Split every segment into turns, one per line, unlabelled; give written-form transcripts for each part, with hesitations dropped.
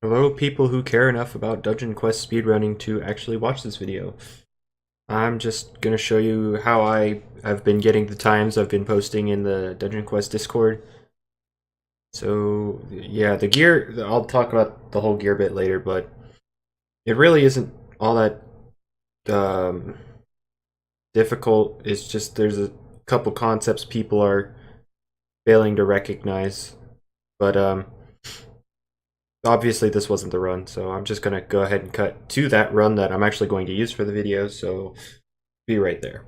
Hello, people who care enough about Dungeon Quest speedrunning to actually watch this video. I'm just gonna show you how I have been getting the times I've been posting in the Dungeon Quest Discord. So, yeah, the gear, I'll talk about the whole gear bit later, but it really isn't all that um, difficult. It's just there's a couple concepts people are failing to recognize. But obviously this wasn't the run, so I'm just gonna go ahead and cut to that run that I'm actually going to use for the video, so be right there.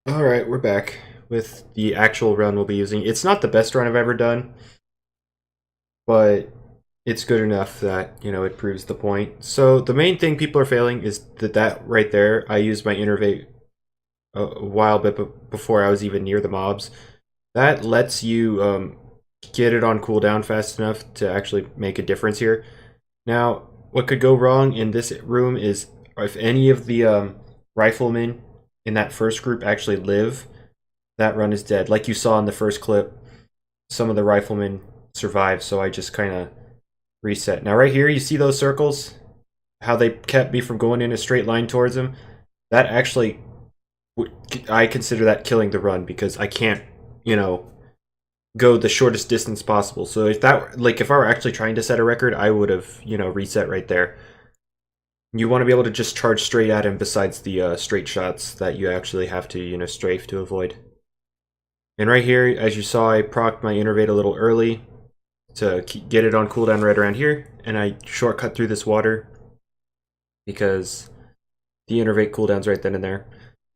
Alright, we're back with the actual run we'll be using. It's not the best run I've ever done, but it's good enough that, it proves the point. So the main thing people are failing is that right there, I used my innervate a while bit before I was even near the mobs. That lets you get it on cooldown fast enough to actually make a difference here. Now, what could go wrong in this room is if any of the riflemen in that first group actually live, that run is dead. Like you saw in the first clip, some of the riflemen survived, so I just kind of reset. Now, right here, you see those circles? How they kept me from going in a straight line towards them? That actually, I consider that killing the run because I can't, go the shortest distance possible. So if I were actually trying to set a record, I would have, reset right there. You want to be able to just charge straight at him besides the straight shots that you actually have to, strafe to avoid. And right here, as you saw, I procced my innervate a little early to get it on cooldown right around here, and I shortcut through this water because the innervate cooldown's right then and there.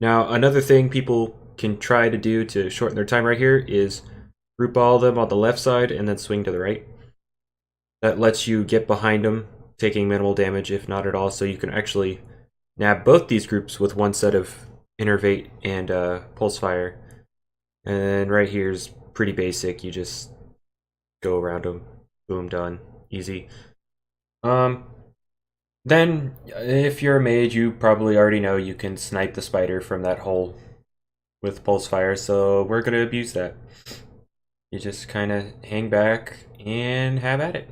Now, another thing people can try to do to shorten their time right here is group all of them on the left side and then swing to the right. That lets you get behind them, taking minimal damage, if not at all, so you can actually nab both these groups with one set of innervate and pulse fire. And right here is pretty basic. You just go around them, boom, done, easy. Then, if you're a mage, you probably already know you can snipe the spider from that hole with pulse fire, so we're gonna abuse that. You just kind of hang back and have at it.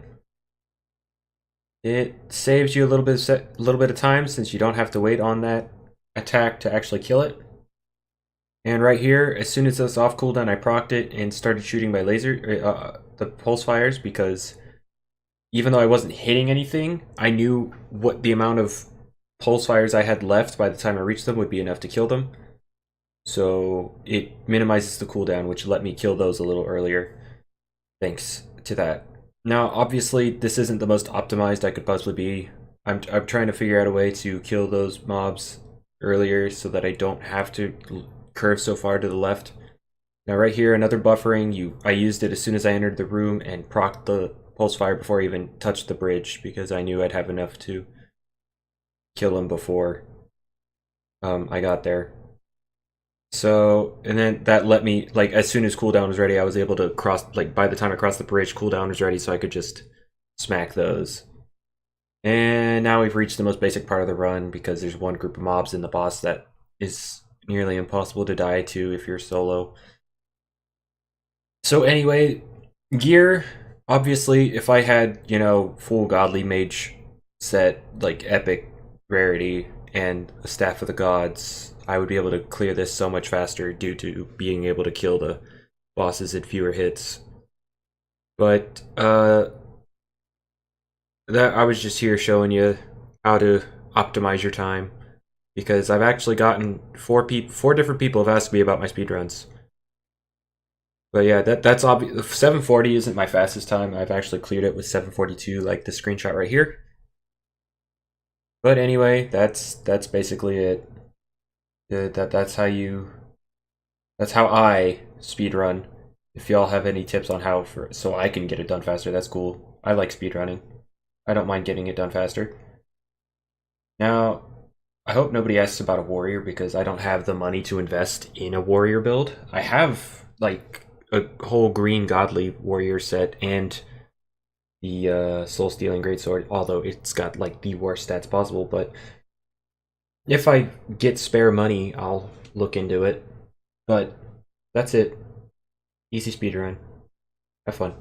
It saves you a little bit of time since you don't have to wait on that attack to actually kill it. And right here, as soon as it's off cooldown, I procced it and started shooting my laser, the pulse fires, because even though I wasn't hitting anything, I knew what the amount of pulse fires I had left by the time I reached them would be enough to kill them. So it minimizes the cooldown, which let me kill those a little earlier, thanks to that. Now, obviously, this isn't the most optimized I could possibly be. I'm trying to figure out a way to kill those mobs earlier so that I don't have to curve so far to the left. Now, right here, another buffering. I used it as soon as I entered the room and procced the pulse fire before I even touched the bridge because I knew I'd have enough to kill him before I got there. So, and then that let me, like, as soon as cooldown was ready, I was able to cross, like, by the time I crossed the bridge, cooldown was ready, so I could just smack those. And now we've reached the most basic part of the run because there's one group of mobs in the boss that is nearly impossible to die to if you're solo. So anyway, gear, obviously, if I had, full godly mage set, like, epic rarity and a staff of the gods, I would be able to clear this so much faster due to being able to kill the bosses in fewer hits. But that I was just here showing you how to optimize your time because I've actually gotten four different people have asked me about my speedruns. But yeah, that's obvious. 740 isn't my fastest time. I've actually cleared it with 742, like the screenshot right here. But anyway, that's basically it. That's how I speedrun. If y'all have any tips on so I can get it done faster, that's cool. I like speedrunning. I don't mind getting it done faster. Now, I hope nobody asks about a warrior because I don't have the money to invest in a warrior build. I have like a whole green godly warrior set and the soul stealing greatsword, although it's got like the worst stats possible, but if I get spare money, I'll look into it. But that's it. Easy speedrun. Have fun.